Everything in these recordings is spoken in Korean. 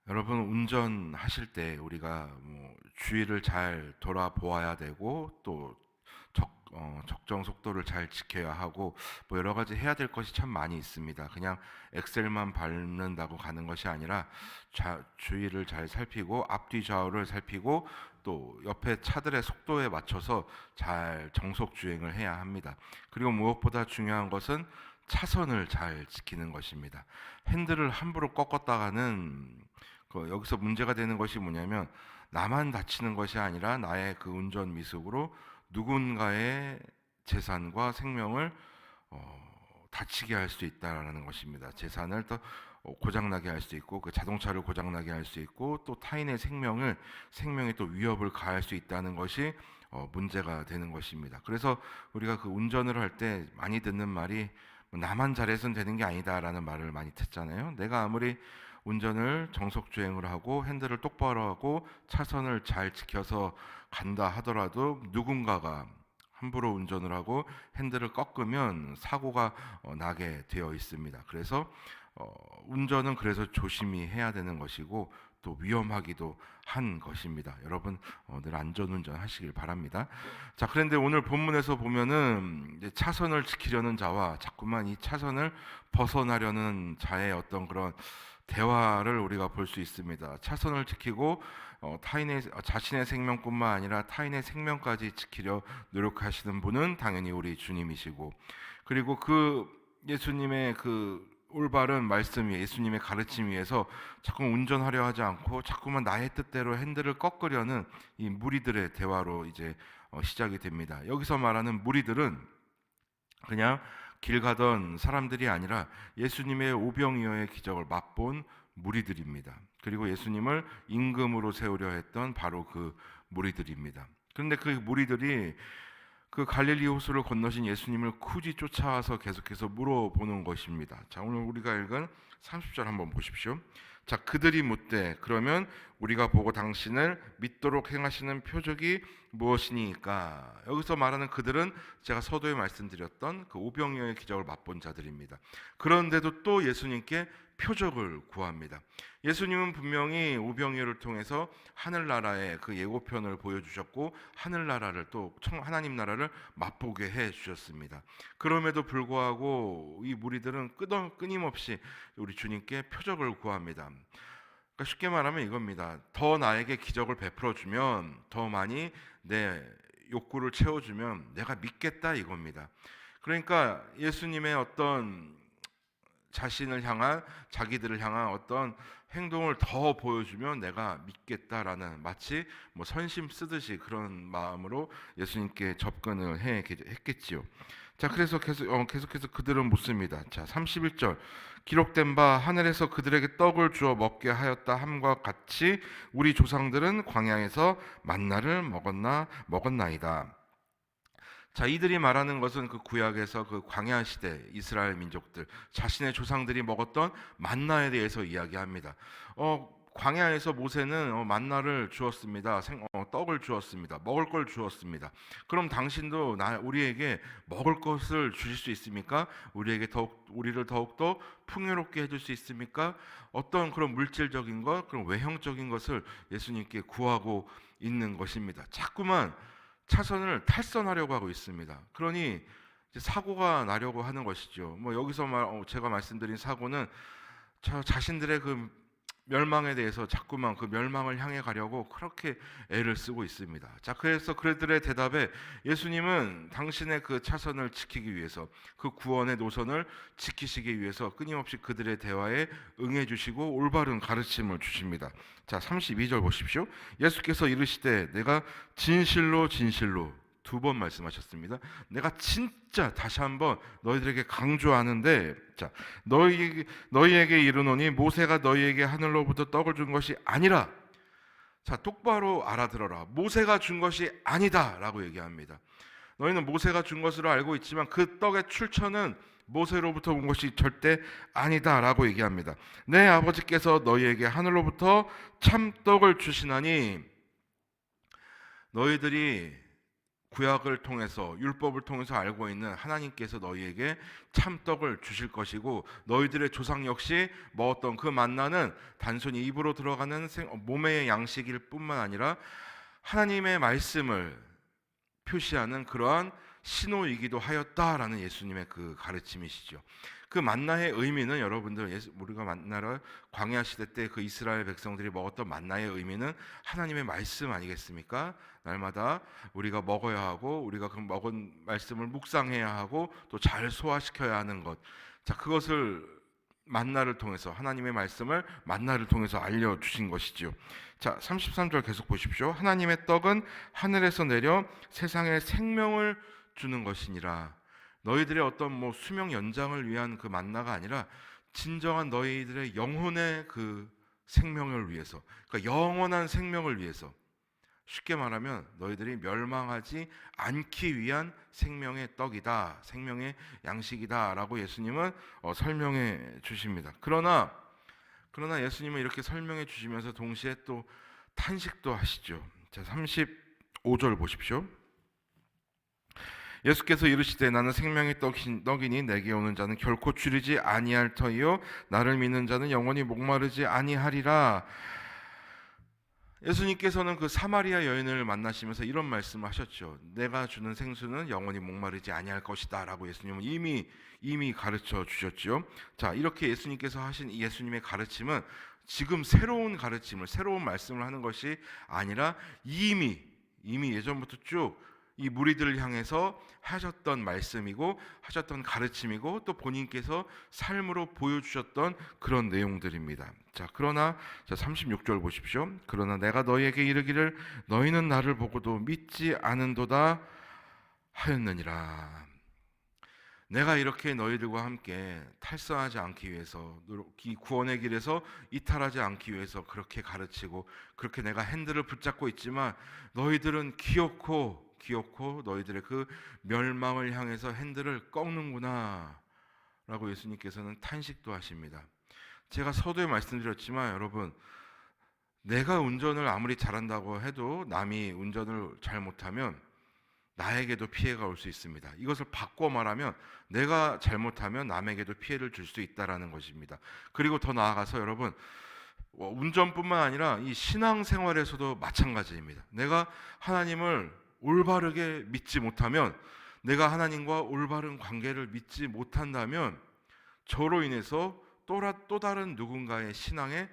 여러분, 운전하실 때 우리가 주위를 잘 돌아보아야 되고 또 적정 속도를 잘 지켜야 하고 여러 가지 해야 될 것이 참 많이 있습니다. 그냥 엑셀만 밟는다고 가는 것이 아니라 주위를 잘 살피고 앞뒤 좌우를 살피고 또 옆에 차들의 속도에 맞춰서 잘 정속 주행을 해야 합니다. 그리고 무엇보다 중요한 것은 차선을 잘 지키는 것입니다. 핸들을 함부로 꺾었다가는 여기서 문제가 되는 것이 뭐냐면, 나만 다치는 것이 아니라 나의 그 운전 미숙으로 누군가의 재산과 생명을 다치게 할 수 있다라는 것입니다. 재산을 또 고장나게 할 수 있고, 그 자동차를 고장나게 할 수 있고, 또 타인의 생명에 또 위협을 가할 수 있다는 것이 문제가 되는 것입니다. 그래서 우리가 그 운전을 할 때 많이 듣는 말이, 나만 잘해서는 되는 게 아니다라는 말을 많이 듣잖아요. 내가 아무리 운전을 정속 주행을 하고 핸들을 똑바로 하고 차선을 잘 지켜서 간다 하더라도 누군가가 함부로 운전을 하고 핸들을 꺾으면 사고가 나게 되어 있습니다. 그래서 운전은 그래서 조심히 해야 되는 것이고 또 위험하기도 한 것입니다. 여러분, 늘 안전운전 하시길 바랍니다. 자, 그런데 오늘 본문에서 보면은 이제 차선을 지키려는 자와 자꾸만 이 차선을 벗어나려는 자의 어떤 그런 대화를 우리가 볼 수 있습니다. 차선을 지키고 자신의 생명뿐만 아니라 타인의 생명까지 지키려 노력하시는 분은 당연히 우리 주님이시고, 그리고 그 예수님의 그 올바른 말씀 위에, 예수님의 가르침 위에서 자꾸 운전하려 하지 않고 자꾸만 나의 뜻대로 핸들을 꺾으려는 이 무리들의 대화로 이제 시작이 됩니다. 여기서 말하는 무리들은 그냥 길 가던 사람들이 아니라 예수님의 오병이어의 기적을 맛본 무리들입니다. 그리고 예수님을 임금으로 세우려 했던 바로 그 무리들입니다. 그런데 그 무리들이 그 갈릴리 호수를 건너신 예수님을 굳이 쫓아와서 계속해서 물어보는 것입니다. 자, 오늘 우리가 읽은 30절 한번 보십시오. 자, 그들이 묻되, 그러면 우리가 보고 당신을 믿도록 행하시는 표적이 무엇이니까? 여기서 말하는 그들은 제가 서두에 말씀드렸던 그 오병이어의 기적을 맛본 자들입니다. 그런데도 또 예수님께 표적을 구합니다. 예수님은 분명히 오병이어를 통해서 하늘나라의 그 예고편을 보여주셨고 하늘나라를 또 하나님 나라를 맛보게 해주셨습니다. 그럼에도 불구하고 이 무리들은 끊임없이 우리 주님께 표적을 구합니다. 그러니까 쉽게 말하면 이겁니다. 더 나에게 기적을 베풀어주면, 더 많이 내 욕구를 채워주면 내가 믿겠다 이겁니다. 그러니까 예수님의 어떤 자기들을 향한 어떤 행동을 더 보여주면 내가 믿겠다라는, 마치 선심 쓰듯이 그런 마음으로 예수님께 접근을 했겠지요. 자, 그래서 계속해서 그들은 묻습니다. 자, 31절 기록된 바 하늘에서 그들에게 떡을 주어 먹게 하였다 함과 같이 우리 조상들은 광야에서 만나를 먹었나이다. 자, 이들이 말하는 것은 그 구약에서 그 광야 시대 이스라엘 민족들 자신의 조상들이 먹었던 만나에 대해서 이야기합니다. 광야에서 모세는 만나를 주었습니다. 떡을 주었습니다. 먹을 걸 주었습니다. 그럼 당신도 우리에게 먹을 것을 주실 수 있습니까? 우리를 더욱더 풍요롭게 해줄 수 있습니까? 어떤 그런 물질적인 것, 그런 외형적인 것을 예수님께 구하고 있는 것입니다. 자꾸만 차선을 탈선하려고 하고 있습니다. 그러니 이제 사고가 나려고 하는 것이죠. 여기서 제가 말씀드린 사고는 자신들의 그 멸망에 대해서 자꾸만 그 멸망을 향해 가려고 그렇게 애를 쓰고 있습니다. 자, 그래서 그들의 대답에 예수님은 당신의 그 차선을 지키기 위해서, 그 구원의 노선을 지키시기 위해서 끊임없이 그들의 대화에 응해 주시고 올바른 가르침을 주십니다. 자, 32절 보십시오. 예수께서 이르시되 내가 진실로 두 번 말씀하셨습니다. 내가 진짜 다시 한번 너희들에게 강조하는데, 자, 너희에게 이르노니 모세가 너희에게 하늘로부터 떡을 준 것이 아니라, 자, 똑바로 알아들어라. 모세가 준 것이 아니다라고 얘기합니다. 너희는 모세가 준 것으로 알고 있지만 그 떡의 출처는 모세로부터 온 것이 절대 아니다라고 얘기합니다. 내 아버지께서 너희에게 하늘로부터 참 떡을 주시나니, 너희들이 구약을 통해서 율법을 통해서 알고 있는 하나님께서 너희에게 참떡을 주실 것이고 너희들의 조상 역시 먹었던 그 만나는 단순히 입으로 들어가는 몸의 양식일 뿐만 아니라 하나님의 말씀을 표시하는 그러한 신호이기도 하였다라는 예수님의 그 가르침이시죠. 그 만나의 의미는 여러분들 우리가 만나를 광야 시대 때 그 이스라엘 백성들이 먹었던 만나의 의미는 하나님의 말씀 아니겠습니까? 날마다 우리가 먹어야 하고 우리가 그 먹은 말씀을 묵상해야 하고 또 잘 소화시켜야 하는 것. 자, 그것을 만나를 통해서 하나님의 말씀을 만나를 통해서 알려 주신 것이지요. 자, 33절 계속 보십시오. 하나님의 떡은 하늘에서 내려 세상에 생명을 주는 것이니라. 너희들의 어떤 수명 연장을 위한 그 만나가 아니라 진정한 너희들의 영혼의 그 생명을 위해서, 그러니까 영원한 생명을 위해서, 쉽게 말하면 너희들이 멸망하지 않기 위한 생명의 떡이다, 생명의 양식이다라고 예수님은 설명해 주십니다. 그러나 예수님은 이렇게 설명해 주시면서 동시에 또 탄식도 하시죠. 자, 35절 보십시오. 예수께서 이르시되 나는 생명의 떡이니 내게 오는 자는 결코 줄이지 아니할 터이요 나를 믿는 자는 영원히 목마르지 아니하리라. 예수님께서는 그 사마리아 여인을 만나시면서 이런 말씀을 하셨죠. 내가 주는 생수는 영원히 목마르지 아니할 것이다 라고 예수님은 이미 가르쳐 주셨죠. 자, 이렇게 예수님께서 하신 이 예수님의 가르침은 지금 새로운 가르침을, 새로운 말씀을 하는 것이 아니라 이미 예전부터 쭉 이 무리들을 향해서 하셨던 말씀이고 하셨던 가르침이고 또 본인께서 삶으로 보여주셨던 그런 내용들입니다. 자, 그러나 36절 보십시오. 그러나 내가 너희에게 이르기를 너희는 나를 보고도 믿지 않은도다 하였느니라. 내가 이렇게 너희들과 함께 탈선하지 않기 위해서, 이 구원의 길에서 이탈하지 않기 위해서 그렇게 가르치고 그렇게 내가 핸들을 붙잡고 있지만 너희들은 기어코 너희들의 그 멸망을 향해서 핸들을 꺾는구나 라고 예수님께서는 탄식도 하십니다. 제가 서두에 말씀드렸지만 여러분, 내가 운전을 아무리 잘한다고 해도 남이 운전을 잘못하면 나에게도 피해가 올 수 있습니다. 이것을 바꿔 말하면 내가 잘못하면 남에게도 피해를 줄 수 있다라는 것입니다. 그리고 더 나아가서 여러분, 운전뿐만 아니라 이 신앙생활에서도 마찬가지입니다. 내가 하나님을 올바르게 믿지 못하면, 내가 하나님과 올바른 관계를 믿지 못한다면 저로 인해서 또 다른 누군가의 신앙에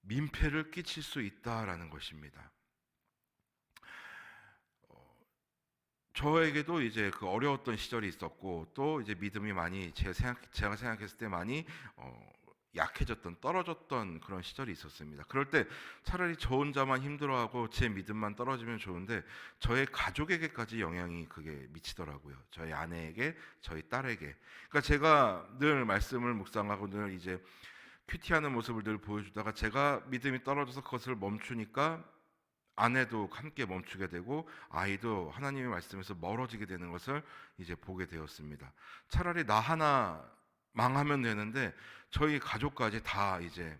민폐를 끼칠 수 있다라는 것입니다. 저에게도 이제 그 어려웠던 시절이 있었고 또 이제 믿음이 많이 제가 생각했을 때 많이 떨어졌던 그런 시절이 있었습니다. 그럴 때 차라리 저 혼자만 힘들어하고 제 믿음만 떨어지면 좋은데 저의 가족에게까지 영향이 그게 미치더라고요. 저희 아내에게, 저희 딸에게. 그러니까 제가 늘 말씀을 묵상하고 늘 이제 큐티하는 모습을 늘 보여주다가 제가 믿음이 떨어져서 그것을 멈추니까 아내도 함께 멈추게 되고 아이도 하나님의 말씀에서 멀어지게 되는 것을 이제 보게 되었습니다. 차라리 나 하나 망하면 되는데 저희 가족까지 다 이제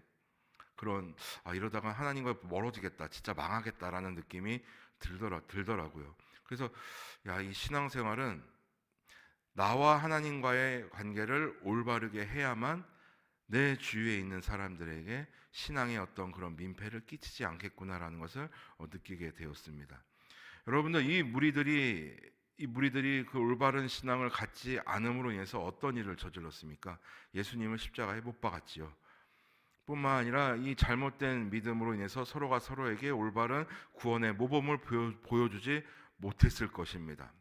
그런 이러다가 하나님과 멀어지겠다, 진짜 망하겠다라는 느낌이 들더라고요. 그래서 이 신앙생활은 나와 하나님과의 관계를 올바르게 해야만 내 주위에 있는 사람들에게 신앙의 어떤 그런 민폐를 끼치지 않겠구나라는 것을 느끼게 되었습니다. 여러분들, 이 무리들이 그 올바른 신앙을 갖지 않음으로 인해서 어떤 일을 저질렀습니까? 예수님을 십자가에 못 박았지요. 뿐만 아니라 이 잘못된 믿음으로 인해서 서로가 서로에게 올바른 구원의 모범을 보여주지 못했을 것입니다.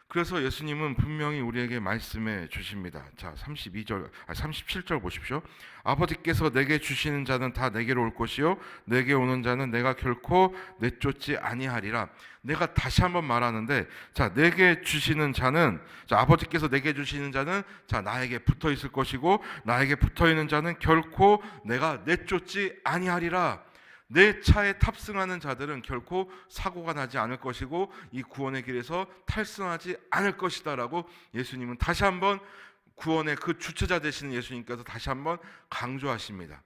그래서 예수님은 분명히 우리에게 말씀해 주십니다. 자, 37절 보십시오. 아버지께서 내게 주시는 자는 다 내게로 올 것이요 내게 오는 자는 내가 결코 내쫓지 아니하리라. 내가 다시 한번 말하는데, 내게 주시는 자는, 아버지께서 내게 주시는 자는 나에게 붙어 있을 것이고 나에게 붙어 있는 자는 결코 내가 내쫓지 아니하리라. 내 차에 탑승하는 자들은 결코 사고가 나지 않을 것이고 이 구원의 길에서 탈승하지 않을 것이다라고 예수님은 다시 한번 구원의 그 주체자 되시는 예수님께서 다시 한번 강조하십니다.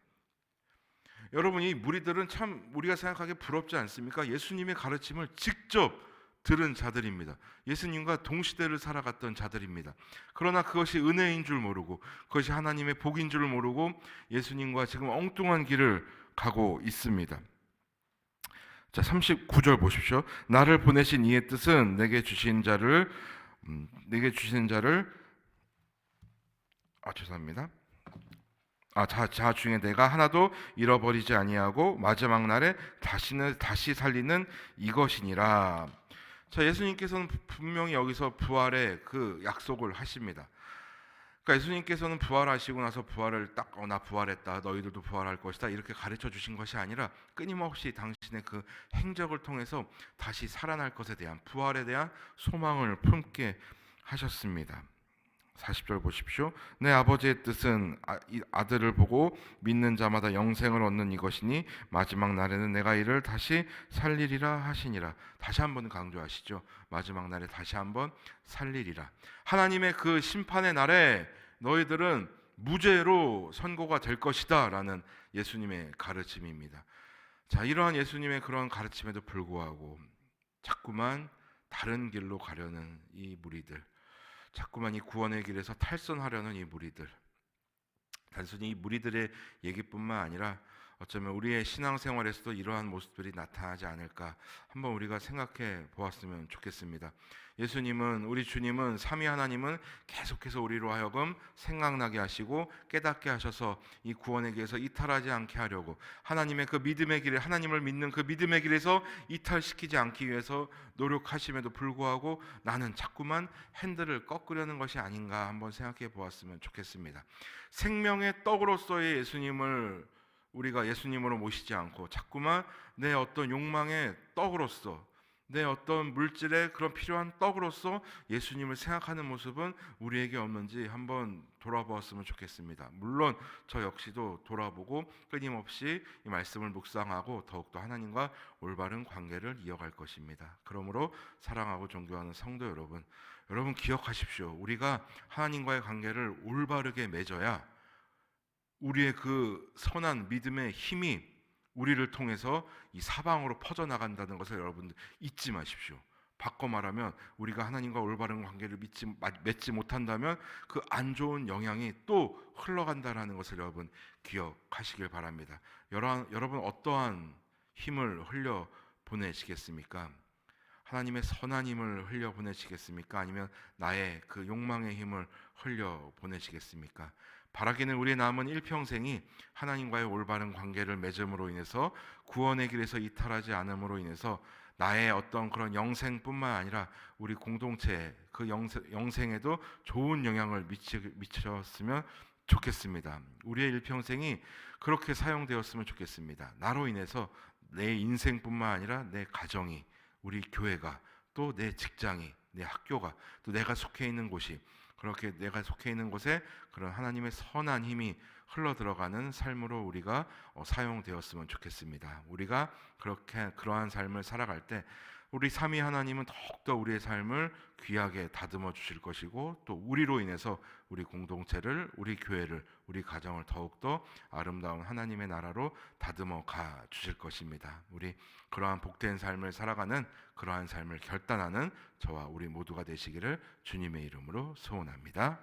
여러분, 이 무리들은 참 우리가 생각하기에 부럽지 않습니까? 예수님의 가르침을 직접 들은 자들입니다. 예수님과 동시대를 살아갔던 자들입니다. 그러나 그것이 은혜인 줄 모르고 그것이 하나님의 복인 줄 모르고 예수님과 지금 엉뚱한 길을 가고 있습니다. 자, 39절 보십시오. 나를 보내신 이의 뜻은 내게 주신 자를 죄송합니다. 자 중에 내가 하나도 잃어버리지 아니하고 마지막 날에 다시 살리는 이것이니라. 자, 예수님께서는 분명히 여기서 부활의 그 약속을 하십니다. 그러니까 예수님께서는 부활하시고 나서 부활을 나 부활했다, 너희들도 부활할 것이다 이렇게 가르쳐 주신 것이 아니라 끊임없이 당신의 그 행적을 통해서 다시 살아날 것에 대한 부활에 대한 소망을 품게 하셨습니다. 40절 보십시오. 내 아버지의 뜻은 아들을 보고 믿는 자마다 영생을 얻는 이것이니 마지막 날에는 내가 이를 다시 살리리라 하시니라. 다시 한번 강조하시죠. 마지막 날에 다시 한번 살리리라. 하나님의 그 심판의 날에 너희들은 무죄로 선고가 될 것이다 라는 예수님의 가르침입니다. 자, 이러한 예수님의 그런 가르침에도 불구하고 자꾸만 다른 길로 가려는 이 무리들, 자꾸만 이 구원의 길에서 탈선하려는 이 무리들, 단순히 이 무리들의 얘기뿐만 아니라 어쩌면 우리의 신앙생활에서도 이러한 모습들이 나타나지 않을까 한번 우리가 생각해 보았으면 좋겠습니다. 예수님은, 우리 주님은, 삼위 하나님은 계속해서 우리로 하여금 생각나게 하시고 깨닫게 하셔서 이 구원의 길에서 이탈하지 않게 하려고, 하나님의 그 믿음의 길에, 하나님을 믿는 그 믿음의 길에서 이탈시키지 않기 위해서 노력하심에도 불구하고 나는 자꾸만 핸들을 꺾으려는 것이 아닌가 한번 생각해 보았으면 좋겠습니다. 생명의 떡으로서의 예수님을 우리가 예수님으로 모시지 않고 자꾸만 내 어떤 욕망의 떡으로서, 내 어떤 물질의 그런 필요한 떡으로서 예수님을 생각하는 모습은 우리에게 없는지 한번 돌아보았으면 좋겠습니다. 물론 저 역시도 돌아보고 끊임없이 이 말씀을 묵상하고 더욱더 하나님과 올바른 관계를 이어갈 것입니다. 그러므로 사랑하고 존경하는 성도 여러분, 여러분 기억하십시오. 우리가 하나님과의 관계를 올바르게 맺어야 우리의 그 선한 믿음의 힘이 우리를 통해서 이 사방으로 퍼져나간다는 것을 여러분들 잊지 마십시오. 바꿔 말하면 우리가 하나님과 올바른 관계를 맺지 못한다면 그 안 좋은 영향이 또 흘러간다는 것을 여러분 기억하시길 바랍니다. 여러분 어떠한 힘을 흘려 보내시겠습니까? 하나님의 선한 힘을 흘려 보내시겠습니까? 아니면 나의 그 욕망의 힘을 흘려 보내시겠습니까? 바라기는 우리의 남은 일평생이 하나님과의 올바른 관계를 맺음으로 인해서 구원의 길에서 이탈하지 않음으로 인해서 나의 어떤 그런 영생뿐만 아니라 우리 공동체 그 영생에도 좋은 영향을 미쳤으면 좋겠습니다. 우리의 일평생이 그렇게 사용되었으면 좋겠습니다. 나로 인해서 내 인생뿐만 아니라 내 가정이, 우리 교회가, 또 내 직장이, 내 학교가, 또 내가 속해 있는 곳이, 그렇게 내가 속해 있는 곳에 그런 하나님의 선한 힘이 흘러 들어가는 삶으로 우리가 사용되었으면 좋겠습니다. 우리가 그러한 삶을 살아갈 때 우리 삼위 하나님은 더욱더 우리의 삶을 귀하게 다듬어 주실 것이고, 또 우리로 인해서 우리 공동체를, 우리 교회를, 우리 가정을 더욱더 아름다운 하나님의 나라로 다듬어 가 주실 것입니다. 우리 그러한 복된 삶을 살아가는, 그러한 삶을 결단하는 저와 우리 모두가 되시기를 주님의 이름으로 소원합니다.